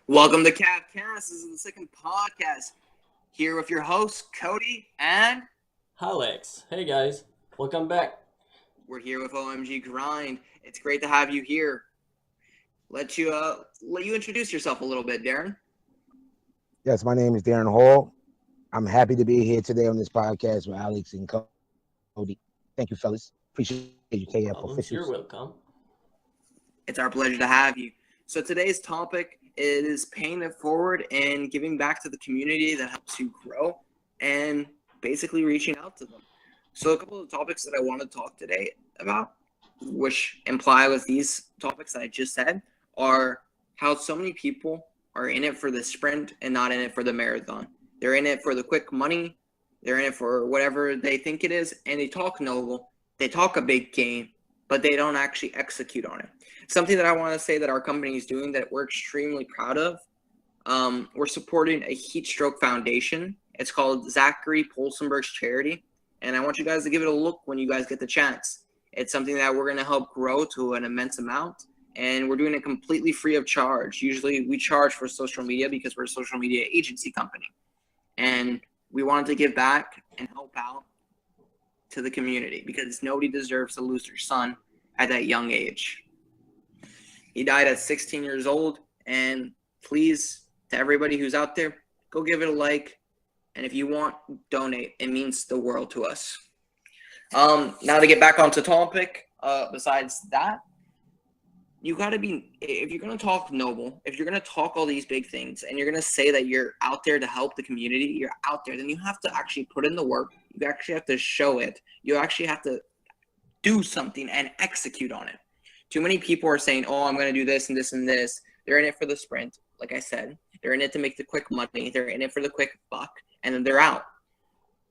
Welcome to K.A.F. This is the second podcast. Here with your hosts, Cody, and Alex. Hey guys, welcome back. we're here with OMG Grind. It's great to have you here. Let you introduce yourself a little bit, Darren. Yes, my name is Darren Hall. I'm happy to be here today on this podcast with Alex and Cody. Thank you, fellas. Appreciate you, KF officials. Problems, you're welcome. It's our pleasure to have you. So today's topic is paying it forward and giving back to the community that helps you grow and basically reaching out to them. So a couple of topics that I want to talk today about, which imply with these topics that I just said, are how so many people are in it for the sprint and not in it for the marathon. They're in it for the quick money. They're in it for whatever they think it is, and they talk noble. They talk a big game, but they don't actually execute on it. Something that I want to say that our company is doing that we're extremely proud of. We're supporting a heat stroke foundation. It's called Zachary Polsenberg's Charity, and I want you guys to give it a look when you guys get the chance. It's something that we're going to help grow to an immense amount, and we're doing it completely free of charge. Usually we charge for social media because we're a social media agency company, and we wanted to give back and help out to the community because nobody deserves to lose their son at that young age. He died at 16 years old, and please, to everybody who's out there, go give it a like, and if you want, donate. It means the world to us. Now to get back onto topic, besides that, you got to be, if you're going to talk noble, if you're going to talk all these big things, and you're going to say that you're out there to help the community, you're out there, then you have to actually put in the work. You actually have to show it. You actually have to do something and execute on it. Too many people are saying, oh, I'm going to do this and this and this. They're in it for the sprint, like I said. They're in it to make the quick money. They're in it for the quick buck, and then they're out.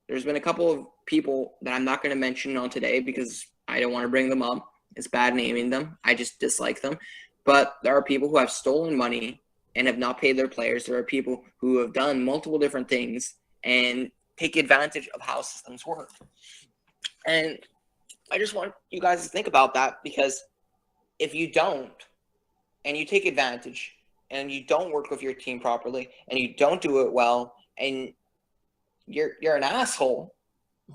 There's been a couple of people that I'm not going to mention on today because I don't want to bring them up. It's bad naming them. I just dislike them. But there are people who have stolen money and have not paid their players. There are people who have done multiple different things and take advantage of how systems work. And I just want you guys to think about that, because if you don't, and you take advantage, and you don't work with your team properly, and you don't do it well, and you're an asshole,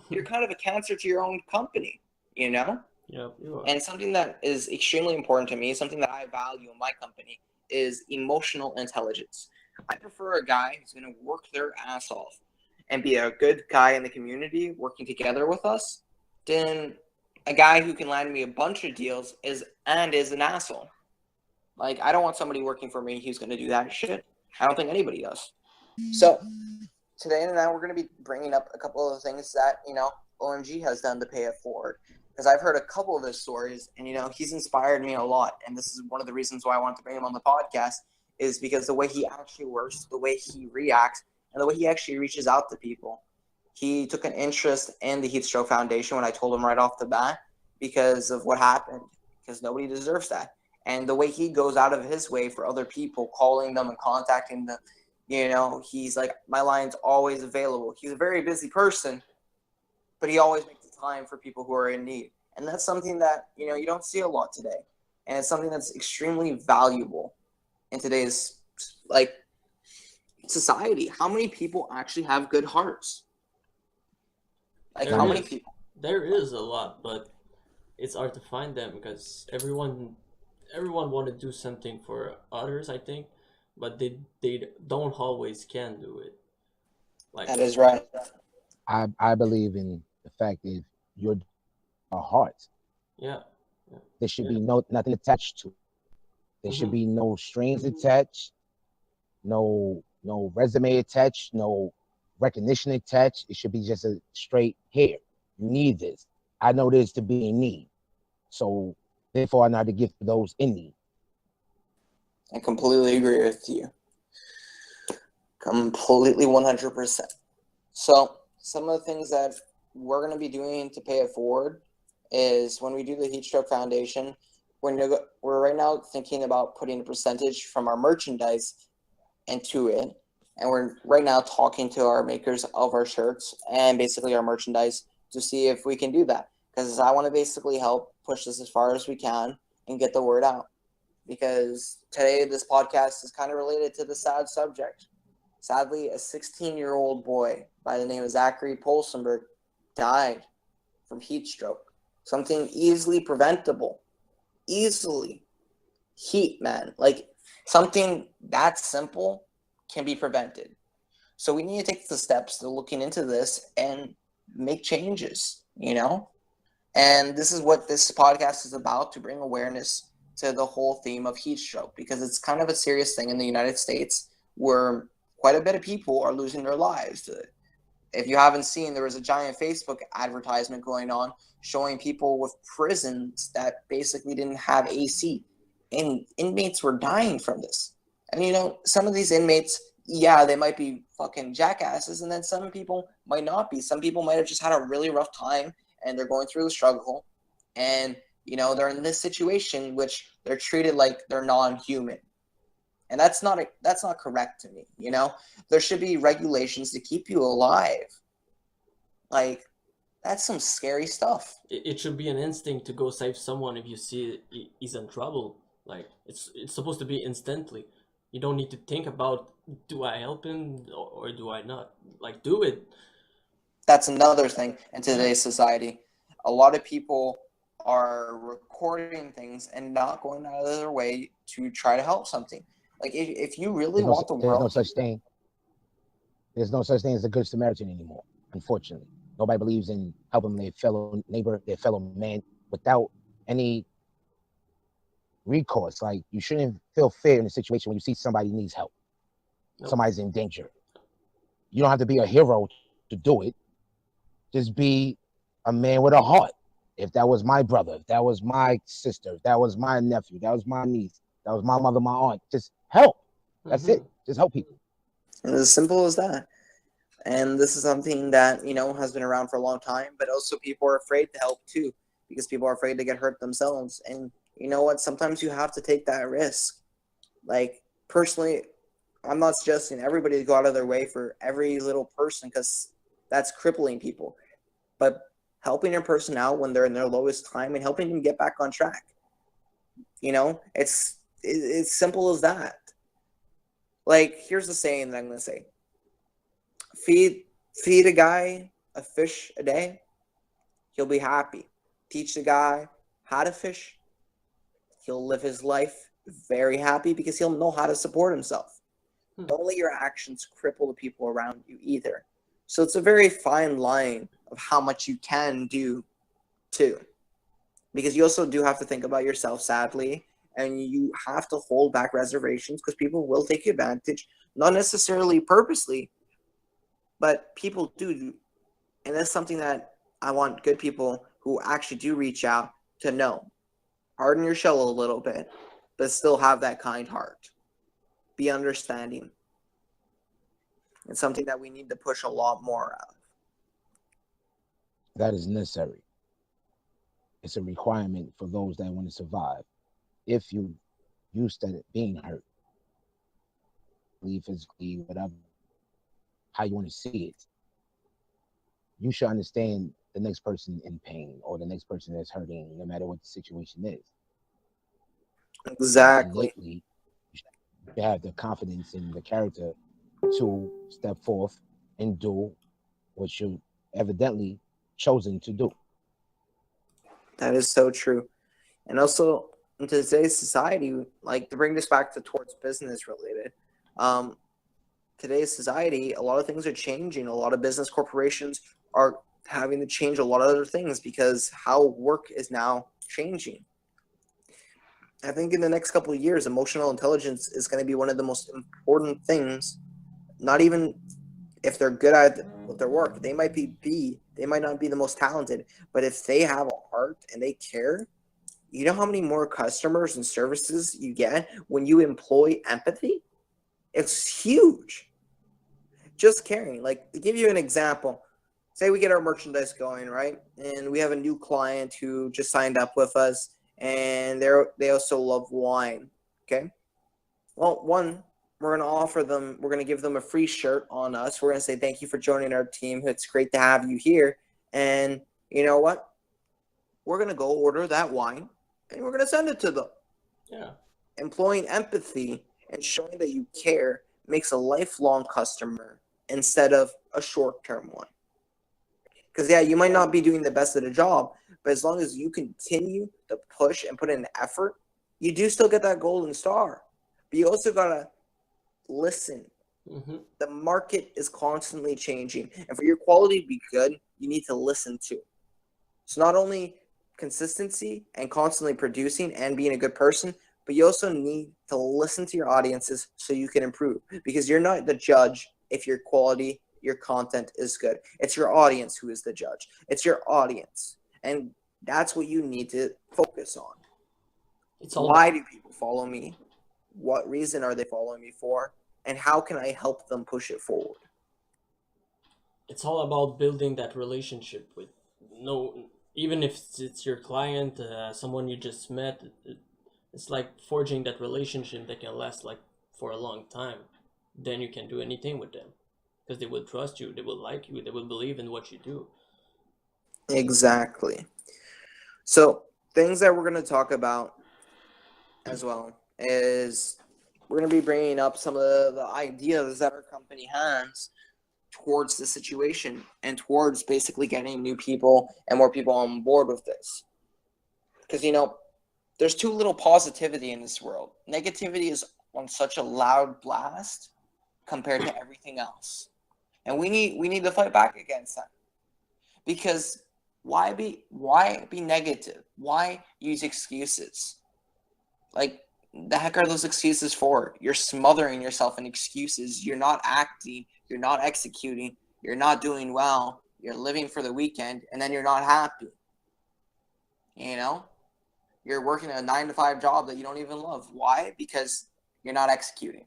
you're kind of a cancer to your own company, you know? Yeah, you are. And something that is extremely important to me, something that I value in my company, is emotional intelligence. I prefer a guy who's going to work their ass off and be a good guy in the community working together with us than a guy who can land me a bunch of deals is an asshole. Like, I don't want somebody working for me who's going to do that shit. I don't think anybody does. So today and now we're going to be bringing up a couple of things that, OMG has done to pay it forward. Because I've heard a couple of his stories, and, he's inspired me a lot. And this is one of the reasons why I wanted to bring him on the podcast, is because the way he actually works, the way he reacts, and the way he actually reaches out to people. He took an interest in the Heat Stroke Foundation when I told him right off the bat because of what happened, because nobody deserves that. And the way he goes out of his way for other people, calling them and contacting them, he's like, my line's always available. He's a very busy person, but he always makes the time for people who are in need. And that's something that, you don't see a lot today. And it's something that's extremely valuable in today's, society. How many people actually have good hearts? There How many is. people? There is a lot, but it's hard to find them because everyone want to do something for others, I think, but they don't always can do it. Like, That is right. I believe in the fact that you're a heart. yeah, yeah. There should be nothing attached to it. There should hmm be no strings attached, no resume attached, no recognition attached. It should be just a straight here. You need this. I know this to be in need. So therefore I know how to give to those in need. I completely agree with you. Completely 100%. So some of the things that we're going to be doing to pay it forward is when we do the Heat Stroke Foundation, we're right now thinking about putting a percentage from our merchandise into it. And we're right now talking to our makers of our shirts and basically our merchandise to see if we can do that. Because I want to basically help push this as far as we can and get the word out. because today this podcast is kind of related to the sad subject. Sadly, a 16-year-old boy by the name of Zachary Polsenberg died from heat stroke. Something easily preventable. Easily. Heat, man. Like, something that simple can be prevented. So we need to take the steps to looking into this and make changes, you know? And this is what this podcast is about, to bring awareness to the whole theme of heat stroke, because it's kind of a serious thing in the United States where quite a bit of people are losing their lives to it. If you haven't seen, there was a giant Facebook advertisement going on showing people with prisons that basically didn't have AC, and inmates were dying from this. And some of these inmates, yeah, they might be fucking jackasses, and then some people might not be. Some people might have just had a really rough time and they're going through the struggle, and they're in this situation which they're treated like they're non-human. And that's not correct to me. There should be regulations to keep you alive. Like, that's some scary stuff. It should be an instinct to go save someone if you see he's in trouble. Like, it's supposed to be instantly. You don't need to think about, do I help him or do I not? Like, do it. That's another thing in today's society. A lot of people are recording things and not going out of their way to try to help something. Like, if you really want the world... There's no such thing. There's no such thing as a good Samaritan anymore, unfortunately. Nobody believes in helping their fellow neighbor, their fellow man, without any recourse. Like, you shouldn't feel fear in a situation when you see somebody needs help. Nope. Somebody's in danger. You don't have to be a hero to do it. Just be a man with a heart. If that was my brother, if that was my sister, if that was my nephew, that was my niece, that was my mother, my aunt, just help. That's it. Just help people. And as simple as that. And this is something that, has been around for a long time, but also people are afraid to help too, because people are afraid to get hurt themselves. And you know what? Sometimes you have to take that risk. Like, personally, I'm not suggesting everybody to go out of their way for every little person, because that's crippling people. But helping a person out when they're in their lowest time and helping them get back on track. It's simple as that. Like, here's the saying that I'm going to say. Feed a guy a fish a day, he'll be happy. Teach the guy how to fish, he'll live his life very happy because he'll know how to support himself. Don't let your actions cripple the people around you either. So it's a very fine line of how much you can do too. Because you also do have to think about yourself, sadly, and you have to hold back reservations because people will take advantage, not necessarily purposely, but people do. And that's something that I want good people who actually do reach out to know. Harden your shell a little bit, but still have that kind heart. Be understanding. It's something that we need to push a lot more of. That is necessary. It's a requirement for those that want to survive. If you used to being hurt, physically, whatever, how you want to see it, you should understand the next person in pain or the next person that's hurting, no matter what the situation is. Exactly. And lately, you have the confidence and the character to step forth and do what you evidently chosen to do. That is so true. And also, in today's society, like, to bring this back to towards business related, today's society, a lot of things are changing. A lot of business corporations are having to change a lot of other things because how work is now changing. I think in the next couple of years, emotional intelligence is going to be one of the most important things. Not even if they're good at their work, they might not be the most talented, but if they have a heart and they care, you know how many more customers and services you get when you employ empathy? It's huge. Just caring. Like, to give you an example, say we get our merchandise going, right? And we have a new client who just signed up with us, and they also love wine, okay? Well, one, we're going to give them a free shirt on us. We're going to say, thank you for joining our team. It's great to have you here. And you know what? We're going to go order that wine, and we're going to send it to them. Yeah. Employing empathy and showing that you care makes a lifelong customer instead of a short-term one. Because, yeah, you might not be doing the best at a job, but as long as you continue to push and put in effort, you do still get that golden star. But you also got to listen. Mm-hmm. The market is constantly changing. And for your quality to be good, you need to listen to. So not only consistency and constantly producing and being a good person, but you also need to listen to your audiences so you can improve. Because you're not the judge if your quality, your content is good. It's your audience who is the judge. It's your audience. And that's what you need to focus on. It's all Why do people follow me? What reason are they following me for? And how can I help them push it forward? it's all about building that relationship with no, even if it's your client, someone you just met. It's like forging that relationship that can last like for a long time. Then you can do anything with them because they will trust you, they will like you, they will believe in what you do. Exactly. So, things that we're going to talk about as well is we're going to be bringing up some of the ideas that our company has towards the situation and towards basically getting new people and more people on board with this. Because, there's too little positivity in this world. Negativity is on such a loud blast compared to everything else. And we need to fight back against that. Because why be negative? Why use excuses? Like, the heck are those excuses for? You're smothering yourself in excuses. You're not acting. You're not executing. You're not doing well. You're living for the weekend, and then you're not happy. You're working a 9-to-5 job that you don't even love. Why? Because you're not executing.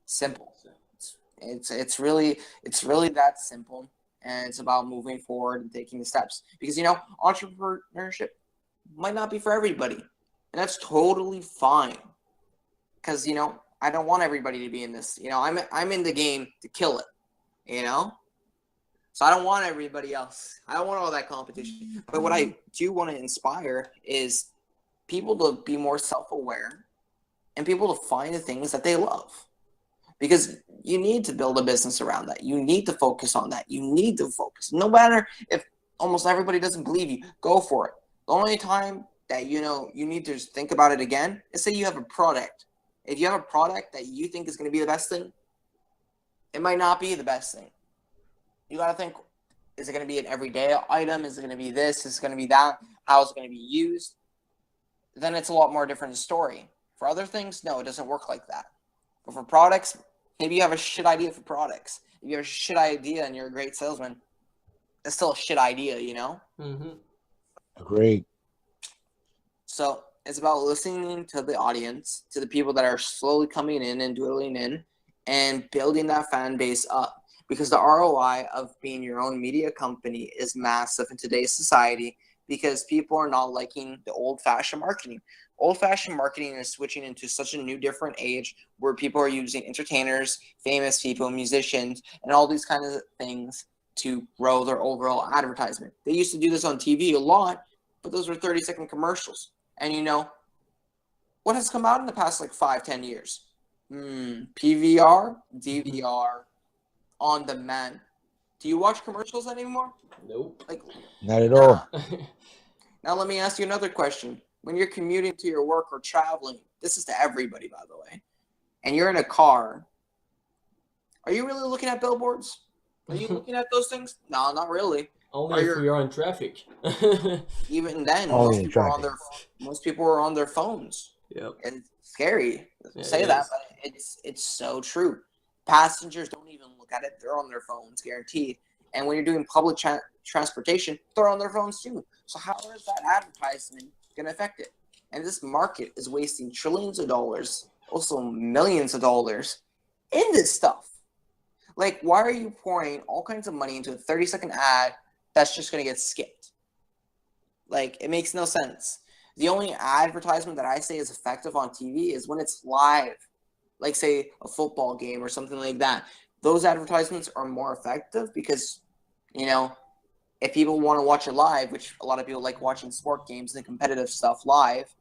Simple. It's really that simple, and it's about moving forward and taking the steps. Because entrepreneurship might not be for everybody, and that's totally fine. Because I don't want everybody to be in this. I'm in the game to kill it. So I don't want everybody else. I don't want all that competition. But what I do want to inspire is people to be more self-aware and people to find the things that they love. Because you need to build a business around that. You need to focus on that. You need to focus. No matter if almost everybody doesn't believe you, go for it. The only time that you need to think about it again is say you have a product. If you have a product that you think is going to be the best thing, it might not be the best thing. You got to think, is it going to be an everyday item? Is it going to be this? Is it going to be that? How is it going to be used? Then it's a lot more different story. For other things, no, it doesn't work like that. But for products, maybe you have a shit idea for products. If you have a shit idea and you're a great salesman, it's still a shit idea, Mm-hmm. Agreed. So it's about listening to the audience, to the people that are slowly coming in and dwindling in, and building that fan base up. Because the ROI of being your own media company is massive in today's society because people are not liking the old-fashioned marketing. Old-fashioned marketing is switching into such a new, different age where people are using entertainers, famous people, musicians, and all these kinds of things to grow their overall advertisement. They used to do this on TV a lot, but those were 30-second commercials. And what has come out in the past 5-10 years? PVR, DVR, on demand. Do you watch commercials anymore? Nope. Not at all. Now let me ask you another question. When you're commuting to your work or traveling, this is to everybody, by the way, and you're in a car, are you really looking at billboards? Are you looking at those things? No, not really. Only if we are in traffic. Even then, Only in traffic. most people are on their phones. Yep. And it's scary to say it that, is. but it's so true. Passengers don't even look at it; they're on their phones, guaranteed. And when you're doing public transportation, they're on their phones too. So how is that advertisement going to affect it? And this market is wasting trillions of dollars, also millions of dollars, in this stuff. Why are you pouring all kinds of money into a 30-second ad that's just going to get skipped? It makes no sense. The only advertisement that I say is effective on TV is when it's live, say a football game or something like that. Those advertisements are more effective because, if people want to watch it live, which a lot of people like watching sport games and competitive stuff live,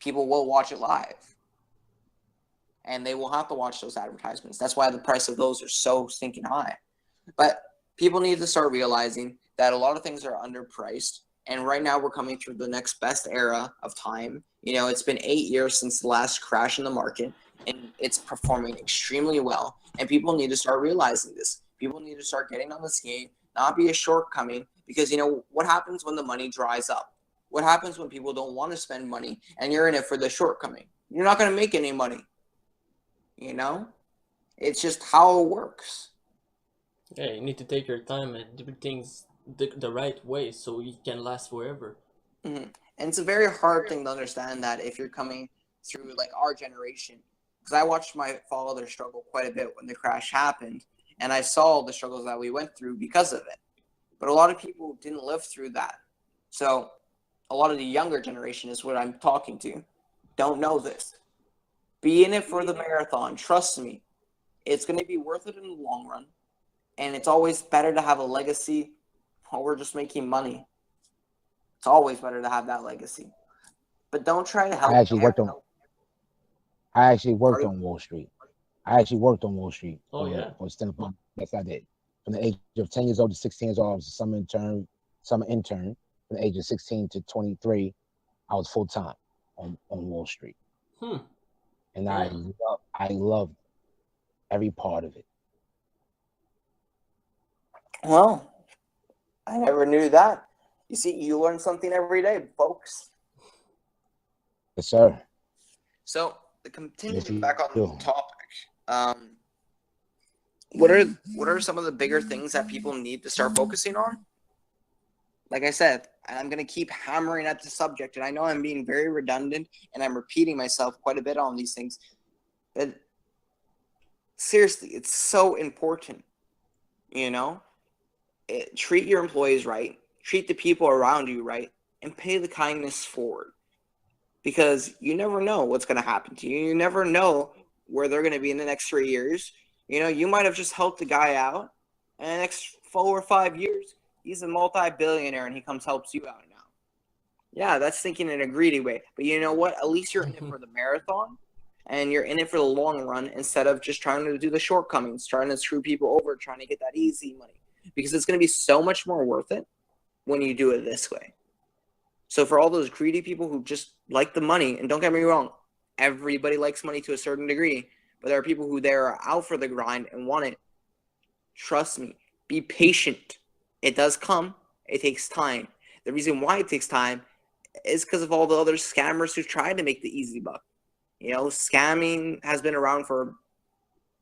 people will watch it live. And they will have to watch those advertisements. That's why the price of those are so stinking high. But people need to start realizing that a lot of things are underpriced. And right now we're coming through the next best era of time. It's been 8 years since the last crash in the market, and it's performing extremely well. And people need to start realizing this. People need to start getting on this game, not be a shortcoming, because what happens when the money dries up? What happens when people don't want to spend money and you're in it for the shortcoming? You're not going to make any money. It's just how it works. Yeah, you need to take your time and do things the right way so it can last forever. Mm-hmm. And it's a very hard thing to understand that if you're coming through like our generation, because I watched my father struggle quite a bit when the crash happened, and I saw the struggles that we went through because of it. But a lot of people didn't live through that. So a lot of the younger generation is what I'm talking to. Don't know this. Be in it for the marathon. Trust me. It's going to be worth it in the long run. And it's always better to have a legacy over just making money. It's always better to have that legacy. But don't try to help. I actually worked on Wall Street. Oh yeah. For stand up. Yes, I did. From the age of 10 years old to 16 years old, I was a summer intern. From the age of 16 to 23, I was full time on Wall Street. And Yeah. I loved every part of it. Well, I never knew that. You see, you learn something every day, folks. Yes, sir. So, to continue Yes, you back on do. the topic, what are some of the bigger things that people need to start focusing on? Like I said, I'm going to keep hammering at the subject, and I know I'm being very redundant, and I'm repeating myself quite a bit on these things. But seriously, it's so important, treat your employees right, treat the people around you right, and pay the kindness forward. Because you never know what's going to happen to you. You never know where they're going to be in the next 3 years. You might have just helped a guy out, and the next 4 or 5 years, he's a multi-billionaire, and he comes helps you out now. Yeah, that's thinking in a greedy way. But you know what? At least you're in it for the marathon, and you're in it for the long run instead of just trying to do the shortcomings, trying to screw people over, trying to get that easy money. Because it's going to be so much more worth it when you do it this way. So for all those greedy people who just like the money, and don't get me wrong, everybody likes money to a certain degree, but there are people who are out for the grind and want it. Trust me, be patient. It does come. It takes time. The reason why it takes time is because of all the other scammers who try to make the easy buck. Scamming has been around for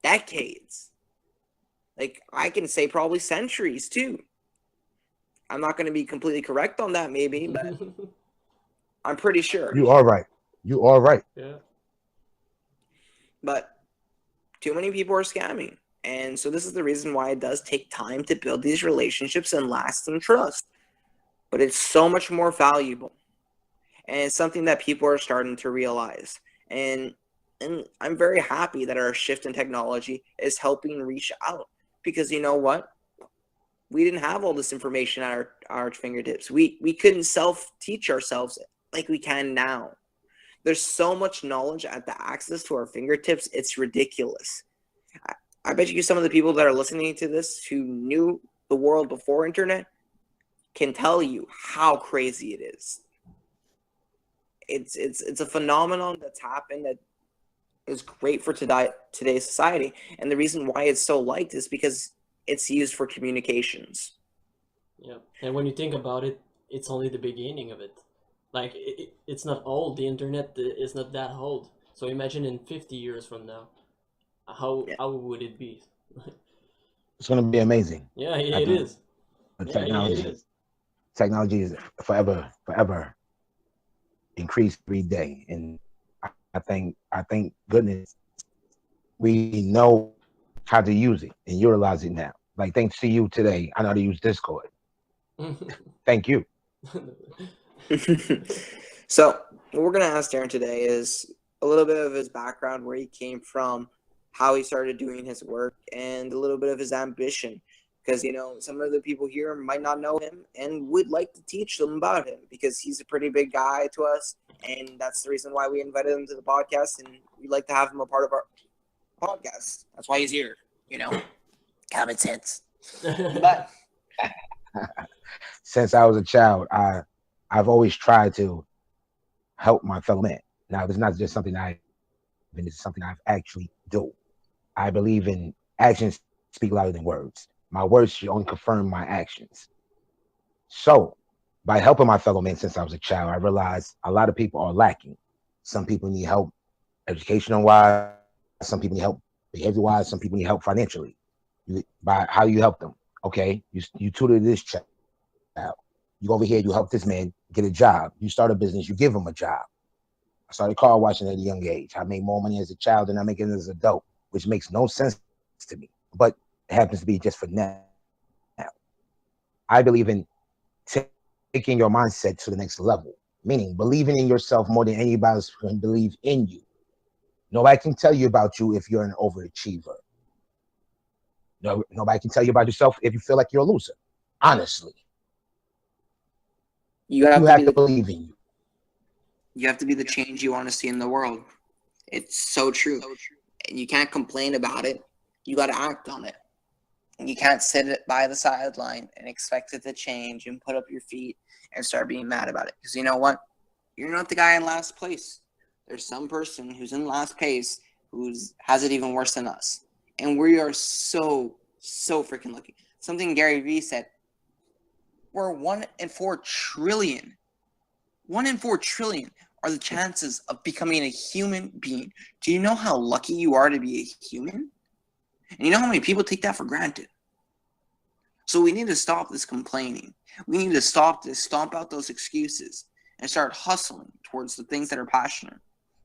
decades. Like, I can say probably centuries too. I'm not going to be completely correct on that, maybe, but I'm pretty sure. You are right. Yeah. But too many people are scamming. And so this is the reason why it does take time to build these relationships and lasting trust. But it's so much more valuable. And it's something that people are starting to realize. And I'm very happy that our shift in technology is helping reach out. Because you know what? We didn't have all this information at our fingertips. We couldn't self-teach ourselves like we can now. There's so much knowledge at the access to our fingertips. It's ridiculous. I bet you some of the people that are listening to this who knew the world before internet can tell you how crazy it is. It's a phenomenon that's happened that is great for today's society. And the reason why it's so liked is because it's used for communications. Yeah, and when you think about it, it's only the beginning of it. Like it's not old. The internet is not that old. So imagine in 50 years from now, how would it be? It's going to be amazing. Yeah, it is. Technology is forever increased every day, and I think goodness we know how to use it and utilize it now. Like, thanks to you today, I know how to use Discord. Thank you. So what we're going to ask Daaron today is a little bit of his background, where he came from, how he started doing his work, and a little bit of his ambition. because some of the people here might not know him and would like to teach them about him because he's a pretty big guy to us, and that's the reason why we invited him to the podcast, and we'd like to have him a part of our podcast. That's why he's here. Common sense. But Since I was a child, I've always tried to help my fellow man. Now, it's not just something it's something I've actually do. I believe in actions speak louder than words. My words should only confirm my actions. So, by helping my fellow man since I was a child, I realized a lot of people are lacking. Some people need help educational wise. Some people need help behavior wise. Some people need help financially. By how you help them. Okay, you tutor this child. You go over here, you help this man get a job. You start a business, you give him a job. I started car washing at a young age. I made more money as a child than I make it as an adult, which makes no sense to me. But it happens to be just for now. I believe in taking your mindset to the next level, meaning believing in yourself more than anybody else can believe in you. Nobody can tell you about you if you're an overachiever. No, nobody can tell you about yourself if you feel like you're a loser. Honestly, you have you to have be to the believe in you. you have to be the change you want to see in the world. It's so true. And you can't complain about it. You got to act on it. And you can't sit it by the sideline and expect it to change and put up your feet and start being mad about it. Because you know what? You're not the guy in last place. There's some person who's in last place who has it even worse than us. And we are so freaking lucky. Something Gary Vee said, we're 1 in 4 trillion. 1 in 4 trillion are the chances of becoming a human being. Do you know how lucky you are to be a human? And you know how many people take that for granted? So we need to stop this complaining. We need to stop this, stomp out those excuses, and start hustling towards the things that are passionate.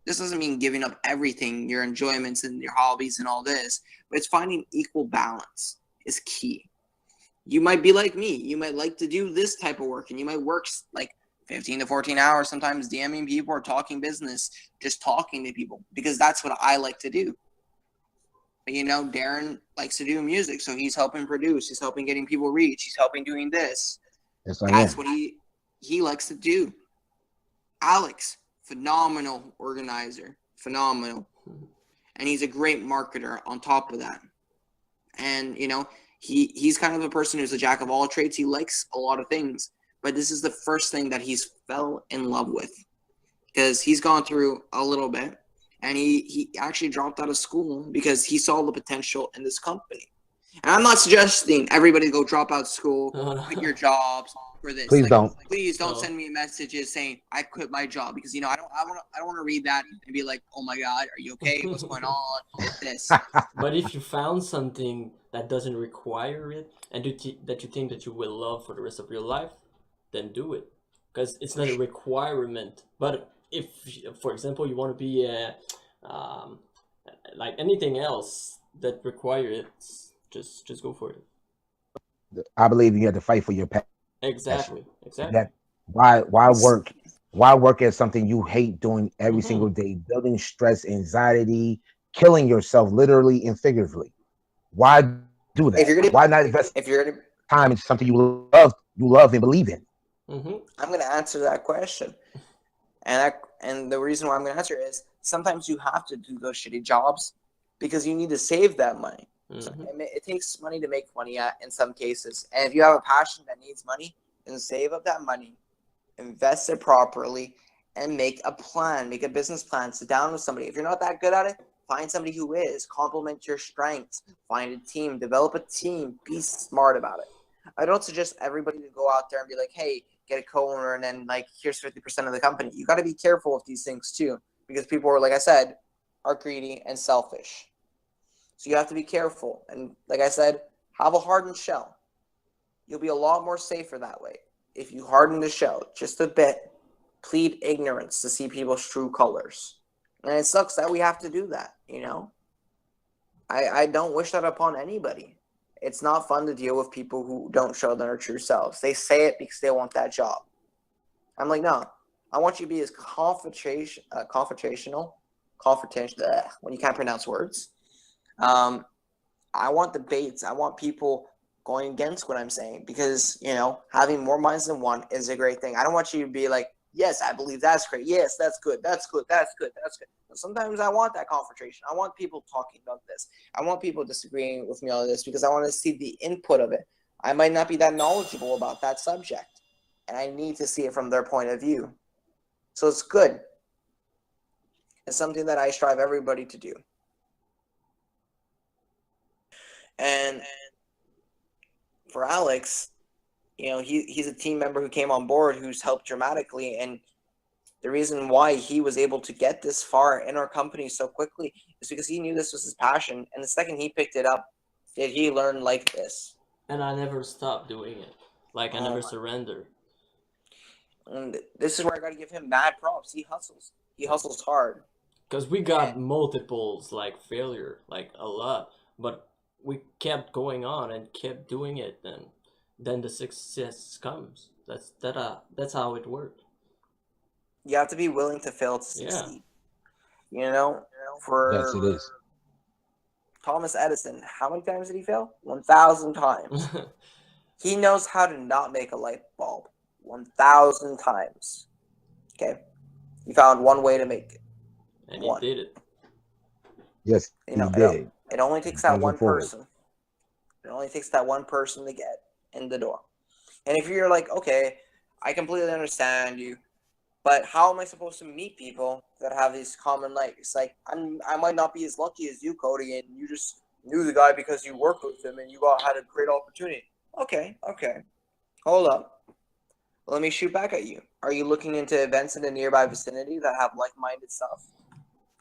This doesn't mean giving up everything, your enjoyments and your hobbies and all this, but it's finding equal balance is key. You might be like me. You might like to do this type of work, and you might work like 15 to 14 hours, sometimes DMing people or talking business, just talking to people, because that's what I like to do. But Daaron likes to do music, so he's helping produce, he's helping getting people reach, he's helping doing this. That's what he likes to do. Alex, phenomenal organizer, phenomenal. And he's a great marketer on top of that. And, he's kind of a person who's a jack of all trades. He likes a lot of things. But this is the first thing that he's fell in love with. Because he's gone through a little bit. And he actually dropped out of school because he saw the potential in this company. And I'm not suggesting everybody go drop out of school, quit your jobs for this. Please don't. Please don't send me messages saying I quit my job, because I don't want to read that and be like, oh my God, are you okay? What's going on? This. But if you found something that doesn't require it and that you think that you will love for the rest of your life, then do it, because it's not a requirement. But if, for example, you want to be like anything else that require it, just go for it. I believe you have to fight for your passion. Exactly. That why work at something you hate doing every single day, building stress, anxiety, killing yourself literally and figuratively. Why do that? Why not invest time into something you love and believe in? I'm going to answer that question, and the reason why I'm going to answer is sometimes you have to do those shitty jobs because you need to save that money. So it takes money to make money in some cases. And if you have a passion that needs money, then save up that money, invest it properly, and make a plan, make a business plan. Sit down with somebody. If you're not that good at it, find somebody who is. Complement your strengths. Find a team. Develop a team. Be smart about it. I don't suggest everybody to go out there and be like, hey, get a co-owner and then here's 50% of the company. You got to be careful with these things too, because people are, like I said, are greedy and selfish. So you have to be careful. And like I said, have a hardened shell. You'll be a lot more safer that way. If you harden the shell just a bit, plead ignorance to see people's true colors. And it sucks that we have to do that, I don't wish that upon anybody. It's not fun to deal with people who don't show their true selves. They say it because they want that job. I'm like, no. I want you to be as confrontational, when you can't pronounce words. I want debates. I want people going against what I'm saying, because, having more minds than one is a great thing. I don't want you to be like, yes, I believe that's great. Yes, that's good. That's good. That's good. That's good. But sometimes I want that confrontation. I want people talking about this. I want people disagreeing with me on this because I want to see the input of it. I might not be that knowledgeable about that subject, and I need to see it from their point of view. So it's good. It's something that I strive everybody to do. And for Alex, he's a team member who came on board who's helped dramatically, and the reason why he was able to get this far in our company so quickly is because he knew this was his passion, and the second he picked it up, did he learn like this. And I never stopped doing it. Like, I never surrender. And this is where I got to give him mad props. He hustles. He hustles hard. Because we got multiples, like, failure, like, a lot. But we kept going on and kept doing it, and then the success comes. That's how it worked. You have to be willing to fail to succeed. For Yes, it is. Thomas Edison, how many times did he fail? 1,000 times. He knows how to not make a light bulb 1,000 times. Okay? He found one way to make it. And he did it. Yes, he did. It only takes that one forward. person. It only takes that one person to get in the door. And if you're like, okay, I completely understand you, but how am I supposed to meet people that have these common likes? Like, I might not be as lucky as you, Cody, and you just knew the guy because you worked with him and you had a great opportunity. Okay. Hold up. Let me shoot back at you. Are you looking into events in the nearby vicinity that have like-minded stuff?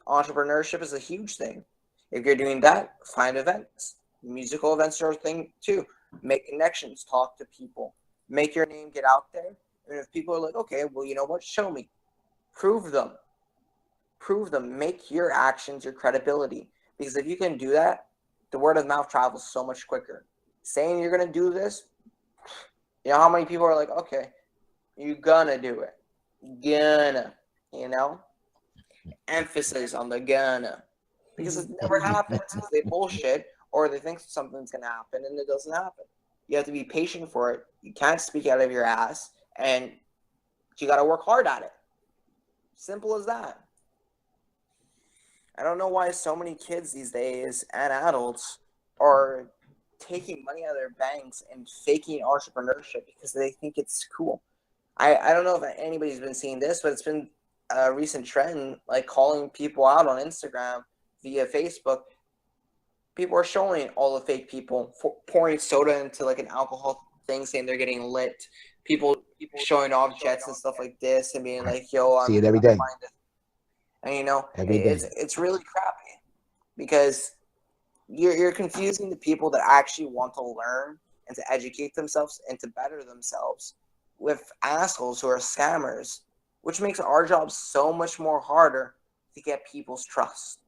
Entrepreneurship is a huge thing. If you're doing that, find events. Musical events are a thing too. Make connections, talk to people, make your name get out there. And if people are like, okay, well, you know what? Show me. Prove them. Make your actions your credibility. Because if you can do that, the word of mouth travels so much quicker. Saying you're going to do this, you know how many people are like, okay, you're going to do it. Gonna, Emphasis on the gonna. Because it never happens. Because they bullshit or they think something's going to happen and it doesn't happen. You have to be patient for it. You can't speak out of your ass. And you got to work hard at it. Simple as that. I don't know why so many kids these days and adults are taking money out of their banks and faking entrepreneurship because they think it's cool. I don't know if anybody's been seeing this, but it's been a recent trend, like calling people out on Instagram via Facebook. People are showing all the fake people pouring soda into like an alcohol thing, saying they're getting lit. People showing off jets and stuff like this and being like, yo, See it every day. And Every day. It's really crappy because you're confusing the people that actually want to learn and to educate themselves and to better themselves with assholes who are scammers, which makes our job so much more harder to get people's trust.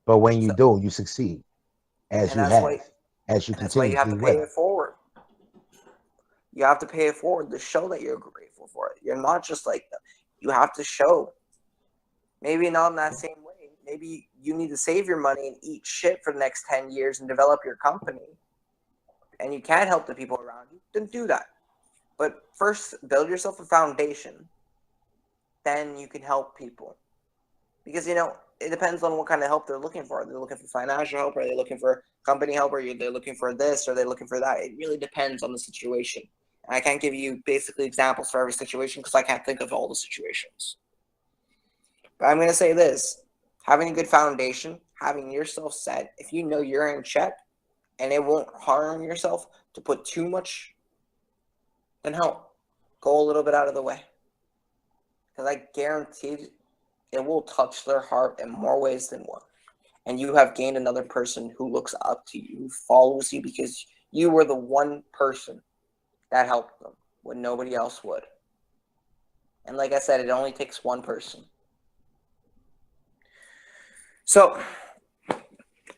But when you do, you succeed, as you have, as you continue. That's why you have to pay it forward. You have to pay it forward to show that you're grateful for it. You're not just like them. You have to show. Maybe not in that same way. Maybe you need to save your money and eat shit for the next 10 years and develop your company. And you can't help the people around you. Then do that. But first, build yourself a foundation. Then you can help people. Because, it depends on what kind of help they're looking for. Are they looking for financial help? Are they looking for company help? Or are they looking for this? Or are they looking for that? It really depends on the situation. And I can't give you basically examples for every situation because I can't think of all the situations. But I'm going to say this. Having a good foundation, having yourself set, if you know you're in check and it won't harm yourself to put too much, then help. Go a little bit out of the way. Because I guarantee it will touch their heart in more ways than one. And you have gained another person who looks up to you, who follows you because you were the one person that helped them when nobody else would. And like I said, it only takes one person. So,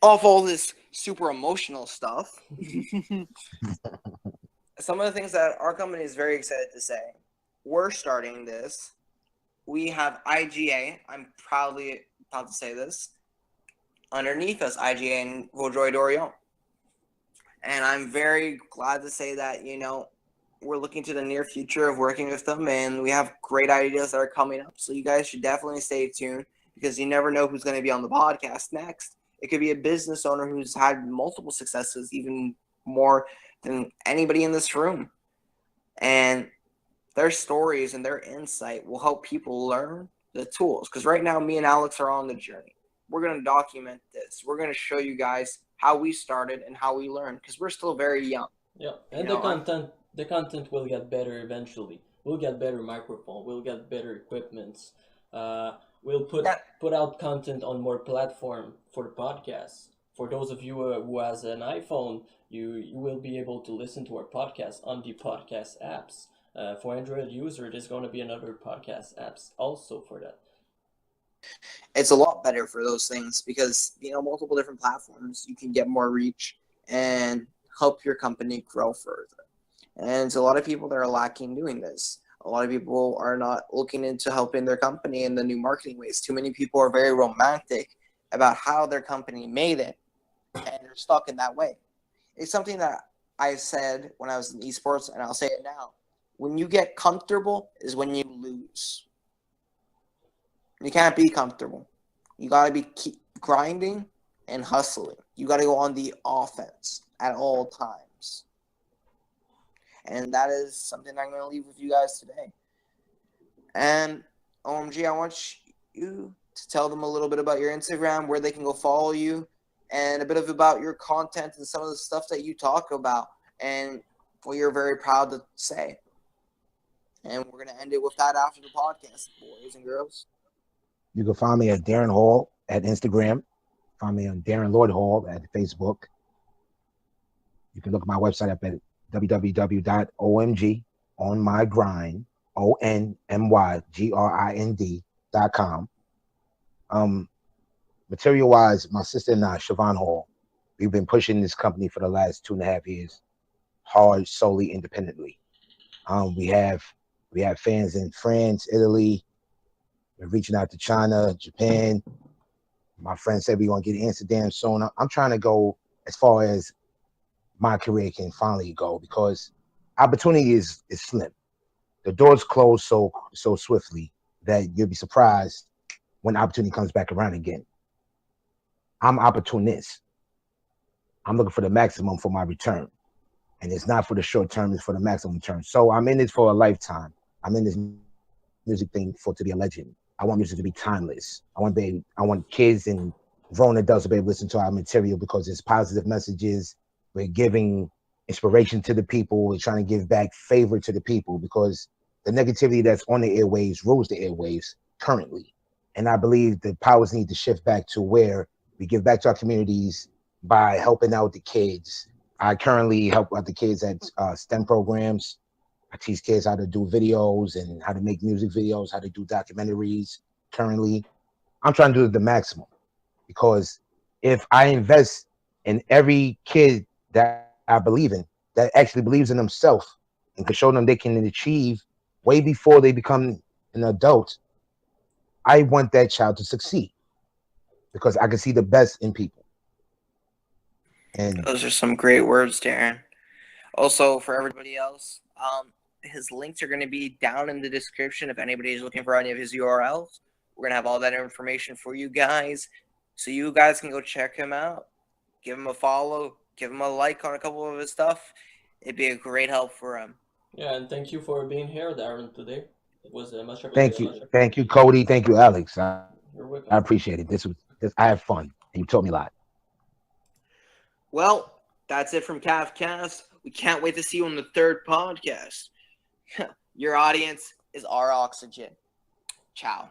off all this super emotional stuff, some of the things that our company is very excited to say, we're starting this. We have IGA. I'm proudly proud to say this. Underneath us, IGA and Vaudreuil Dorion. And I'm very glad to say that, we're looking to the near future of working with them, and we have great ideas that are coming up. So you guys should definitely stay tuned, because you never know who's going to be on the podcast next. It could be a business owner who's had multiple successes, even more than anybody in this room. And their stories and their insight will help people learn the tools. Because right now, me and Alex are on the journey. We're going to document this. We're going to show you guys how we started and how we learned, because we're still very young. Yeah, and the content will get better eventually. We'll get better microphone. We'll get better equipments. We'll put out content on more platform for the podcast. For those of you who has an iPhone, you will be able to listen to our podcast on the podcast apps. For Android user, there's going to be another podcast apps also for that. It's a lot better for those things, because multiple different platforms, you can get more reach and help your company grow further. And it's a lot of people that are lacking doing this. A lot of people are not looking into helping their company in the new marketing ways. Too many people are very romantic about how their company made it, and they're stuck in that way. It's something that I said when I was in esports, and I'll say it now. When you get comfortable is when you lose. You can't be comfortable. You got to keep grinding and hustling. You got to go on the offense at all times. And that is something I'm going to leave with you guys today. And OMG, I want you to tell them a little bit about your Instagram, where they can go follow you, and a bit about your content and some of the stuff that you talk about and what you're very proud to say. And we're going to end it with that after the podcast, boys and girls. You can find me at Daaron Hall at Instagram. Find me on Daaron Lloyd Hall at Facebook. You can look at my website up at www.omgonmygrind, onmygrind.com. Material-wise, my sister and I, Siobhan Hall, we've been pushing this company for the last 2.5 years, hard, solely independently. We have fans in France, Italy. We're reaching out to China, Japan. My friend said we're going to get Amsterdam soon. I'm trying to go as far as my career can finally go, because opportunity is slim. The doors close so swiftly that you'll be surprised when opportunity comes back around again. I'm opportunist. I'm looking for the maximum for my return. And it's not for the short term, it's for the maximum return. So I'm in this for a lifetime. I'm in this music thing for it to be a legend. I want music to be timeless. I want kids and grown adults to be able to listen to our material, because it's positive messages. We're giving inspiration to the people. We're trying to give back favor to the people, because the negativity that's on the airwaves rules the airwaves currently. And I believe the powers need to shift back to where we give back to our communities by helping out the kids. I currently help out the kids at STEM programs. I teach kids how to do videos and how to make music videos, how to do documentaries. Currently, I'm trying to do the maximum, because if I invest in every kid that I believe in, that actually believes in themselves and can show them they can achieve way before they become an adult, I want that child to succeed, because I can see the best in people. And those are some great words, Daaron. Also, for everybody else, his links are going to be down in the description if anybody is looking for any of his URLs. We're going to have all that information for you guys, so you guys can go check him out, give him a follow, give him a like on a couple of his stuff. It'd be a great help for him. Yeah, and thank you for being here, Daaron, today. It was much thank appreciated. you, Cody. Thank you, Alex. You're welcome. I appreciate it. This I had fun, and you taught me a lot. Well, that's it from K.A.F. We can't wait to see you on the third podcast. Your audience is our oxygen. Ciao.